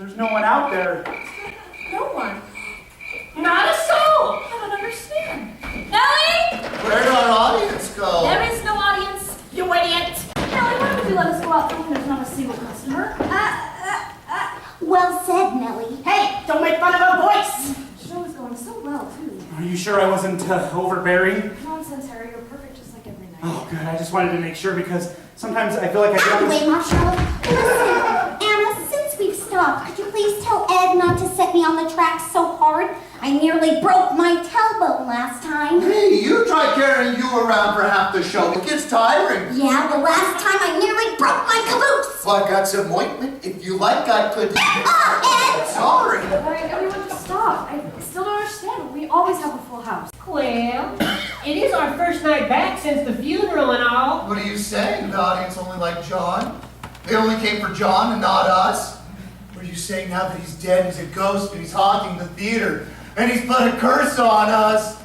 There's no one out there. No one? Not a soul! I don't understand. Nellie! Where did our audience go? There is no audience, you idiot! Nellie, why don't you let us go out thinking there's not a single customer? Well said, Nellie. Hey, don't make fun of her voice! The show is going so well, too. Are you sure I wasn't overbearing? Nonsense, Harry. You're perfect just like every night. Oh, good. I just wanted to make sure because sometimes I feel like I get on Anyway, this... Marshall, listen, Anna, since we've stopped, could you please tell Ed not to set me on the tracks so hard? I nearly broke my tailbone last time. Hey, you try carrying you around for half the show. It gets tiring. Yeah, the last time I nearly broke my caboose. Well, I got some ointment. If you like, I could... Ed! Sorry. All right, everyone just stop. I still don't understand. We always have a full house. Well, it is our first night back since the funeral and all. What are you saying? The audience only liked John? They only came for John and not us? What are you saying now that he's dead, he's a ghost, and he's haunting the theater, and he's put a curse on us?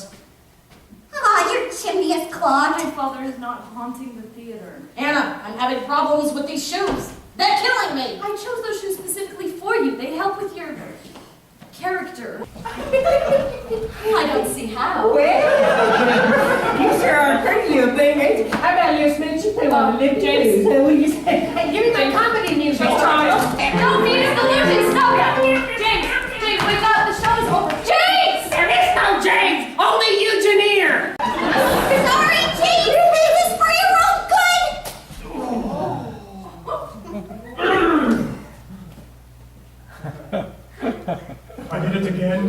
Your chimney is clogged. My father is not haunting the theater. Anna, I'm having problems with these shoes. They're killing me. I chose those shoes specifically for you. They help with your character. I don't see how. Well, you sure are pretty little thing, ain't you? How about you, Smith? You put on the lip James. What do you say? Hey, give me my comedy music, Charles. No, Venus Illusions, stop it! James, wake up, the show is over. James! There is no James, only Eugeneer. Sorry, James. This is for your own good. I did it again.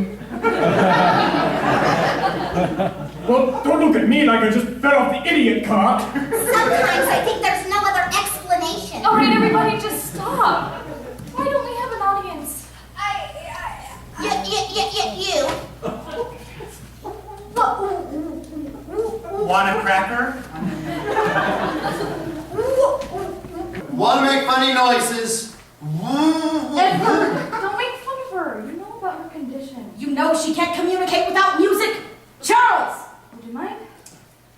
Well, don't look at me like I just fell off the idiot cart. Sometimes I think there's no other explanation. All right, everybody, just stop. Why don't we have an audience? You. Want a cracker? Want to make funny noises? Ethel, don't make fun of her. You know about her condition. You know she can't communicate without music. Charles! Would you mind?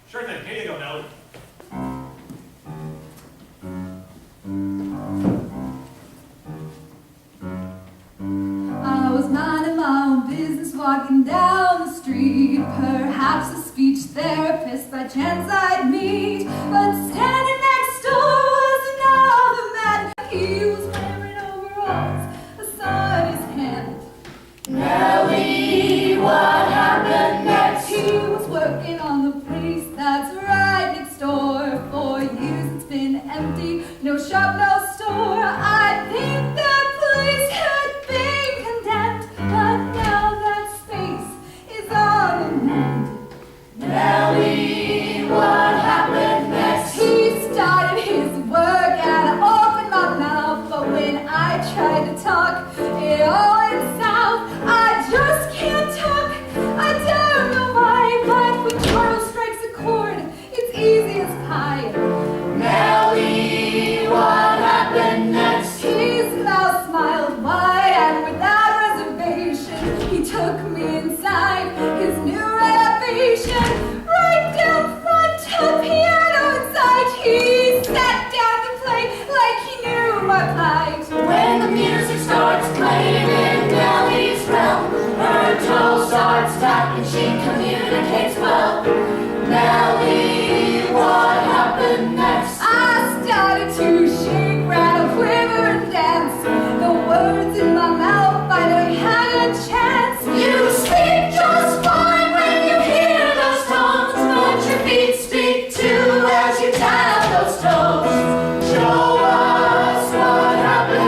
Sure thing. Here you go, Nellie. I was minding my own business, walking down the street. Perhaps a speech therapist by chance I'd meet. But standing next door was another man. He was wearing overalls, a saw in his hand. Nellie, what happened next? He was working on the place that's right next door. For years it's been empty, no shop, no store. I think that place had been condemned, but now that space is on the mend. Nellie, what happened next? He started his work and I opened my mouth, but when I tried to talk, it all went south. I just can't talk, I don't know why, but when Charles strikes a chord, it's easy as pie. Nellie, what happened next? His mouth smiled wide and without reservation, he took me inside his new renovation. Right down front, a piano inside, he sat down to play like he knew my plight. When the music starts playing in Nellie's realm, her toe starts tapping, she communicates well. Nellie, what happened next? I started to shake, rattle, quiver, and dance. The words in my mouth finally had a chance. You speak just fine when you hear those tones, but your feet speak too as you tap those toes. Show us what happened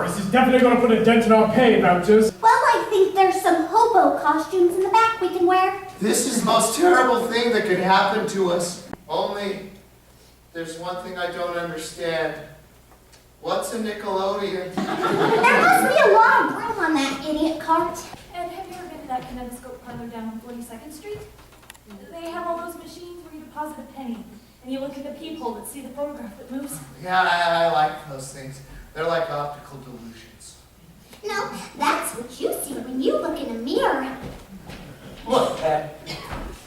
This is definitely going to put a dent in our pay vouchers. Well, I think there's some hobo costumes in the back we can wear. This is the most terrible thing that could happen to us. Only, there's one thing I don't understand. What's a Nickelodeon? There must be a lot of room on that idiot cart. And have you ever been to that kinetoscope parlor down on 42nd Street? They have all those machines where you deposit a penny, and you look in the peephole and see the photograph that moves. Yeah, I like those things. They're like optical delusions. No, that's what you see when you look in a mirror. Look, Ed.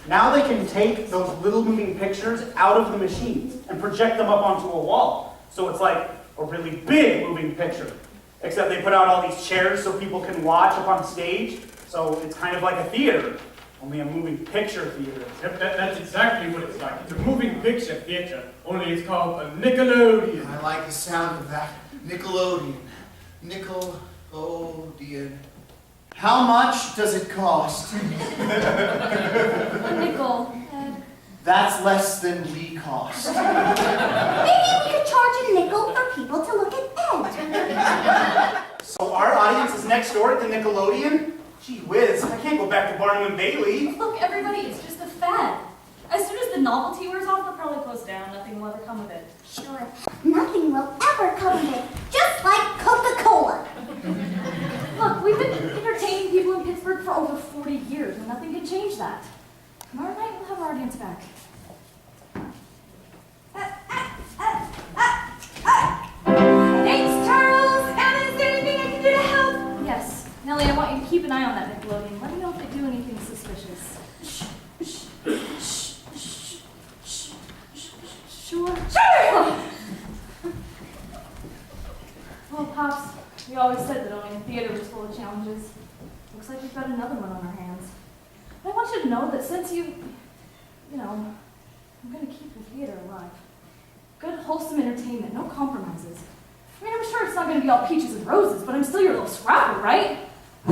Now they can take those little moving pictures out of the machines and project them up onto a wall. So it's like a really big moving picture. Except they put out all these chairs so people can watch up on stage. So it's kind of like a theater, only a moving picture theater. Yep, that's exactly what it's like. It's a moving picture theater, only it's called a Nickelodeon. I like the sound of that. Nickelodeon. Nickelodeon. How much does it cost? A nickel. That's less than we cost. Maybe we could charge a nickel for people to look at Ed. So our audience is next door at the Nickelodeon? Gee whiz, I can't go back to Barnum and Bailey. Look, everybody, it's just a fad. As soon as the novelty wears off, they'll probably close down. Nothing will ever come of it. Sure, nothing will ever come of it, just like Coca-Cola. Look, we've been entertaining people in Pittsburgh for over 40 years, and nothing can change that. Tomorrow night, we'll have our audience back. Thanks, Charles. Anna, is there anything I can do to help? Yes. Nellie, I want you to keep an eye on that Nickelodeon. Let me know if they do anything suspicious. Sure. Sure. Well, Pops, we always said that owning a theater was full of challenges. Looks like we've got another one on our hands. But I want you to know that since you know, I'm going to keep the theater alive. Good, wholesome entertainment, no compromises. I mean, I'm sure it's not going to be all peaches and roses, but I'm still your little scrapper, right? I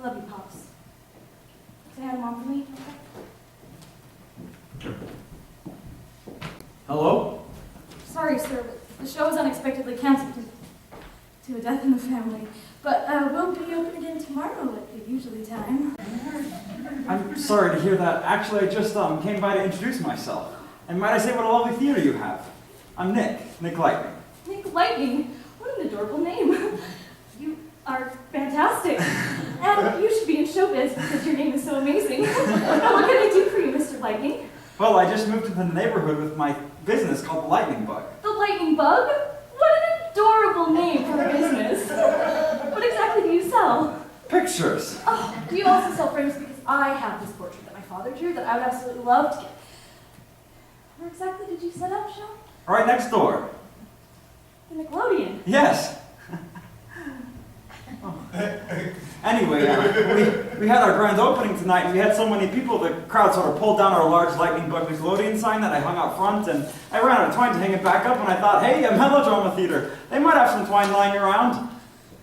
love you, Pops. Say hi to Mom for me, okay? Hello? Sorry, sir, but the show was unexpectedly canceled due to a death in the family. But we'll be open again tomorrow at the usually time. I'm sorry to hear that. Actually, I just came by to introduce myself. And might I say what a lovely theater you have? I'm Nick Lightning. Nick Lightning? What an adorable name. You are fantastic. And you should be in showbiz because your name is so amazing. Now, what can I do for you, Mr. Lightning? Well, I just moved to the neighborhood with my business called the Lightning Bug. The Lightning Bug? What an adorable name for a business. What exactly do you sell? Pictures. Oh, do you also sell frames? Because I have this portrait that my father drew that I would absolutely love to get. Where exactly did you set up, Sean? Right next door. The Nickelodeon. Yes. Oh. Anyway, we had our grand opening tonight, and we had so many people, the crowd sort of pulled down our large Lightning Bug Nickelodeon sign that I hung out front, and I ran out of twine to hang it back up, and I thought, hey, a melodrama theater. They might have some twine lying around.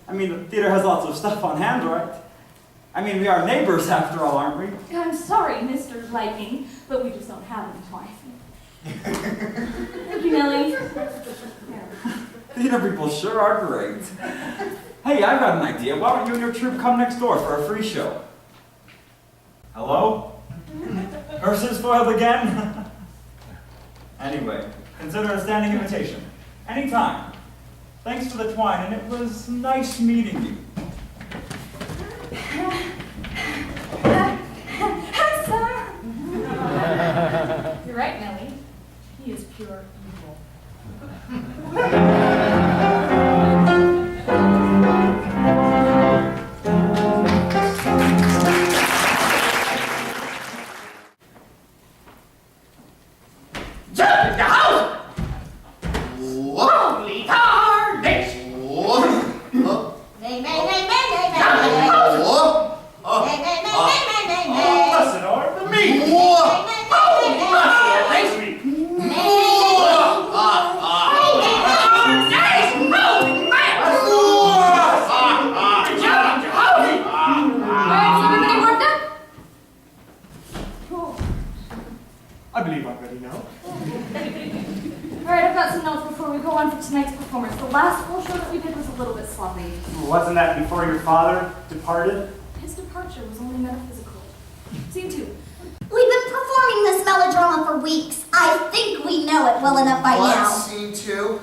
I mean, the theater has lots of stuff on hand, right? I mean, we are neighbors after all, aren't we? I'm sorry, Mr. Lightning, but we just don't have any twine. Thank you, Nellie. Theater people sure are great. Hey, I've got an idea. Why don't you and your troupe come next door for a free show? Hello? Curses foiled again? Anyway, consider a standing invitation. Anytime. Thanks for the twine, and it was nice meeting you. Hi, sir. You're right, Nellie. He is pure evil. I believe I'm ready now. All right, I've got some notes before we go on for tonight's performance. The last full show sloppy. Wasn't that before your father departed? His departure was only metaphysical. Scene 2. We've been performing this melodrama for weeks. I think we know it well enough by now. What's scene 2?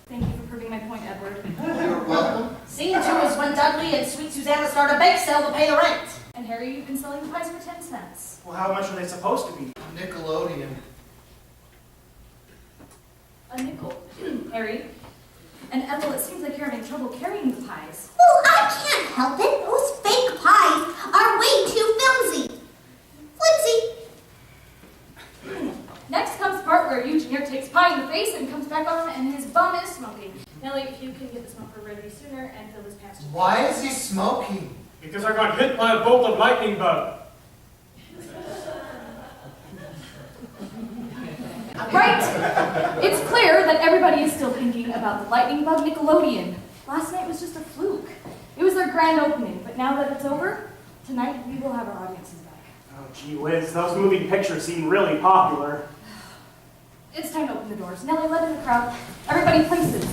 Thank you for proving my point, Edward. You're welcome. Scene 2 is when Dudley and Sweet Susanna start a bake sale to pay the rent. And Harry, you've been selling the pies for 10 cents. Well, how much are they supposed to be? Nickelodeon. A nickel. Harry. And Ethel, it seems like you're having trouble carrying the pies. Well, I can't help it. Those fake pies are way too flimsy. Next comes the part where Eugene takes pie in the face and comes back on and his bum is smoking. Nellie, if you can get the smoker ready sooner and fill his pants. Why is he smoking? Because I got hit by a bolt of lightning bug. Right! It's clear that everybody is still thinking about the lightning bug Nickelodeon. Last night was just a fluke. It was their grand opening, but now that it's over, tonight we will have our audiences back. Oh, gee whiz, those moving pictures seem really popular. It's time to open the doors. Nellie, let in the crowd. Everybody places.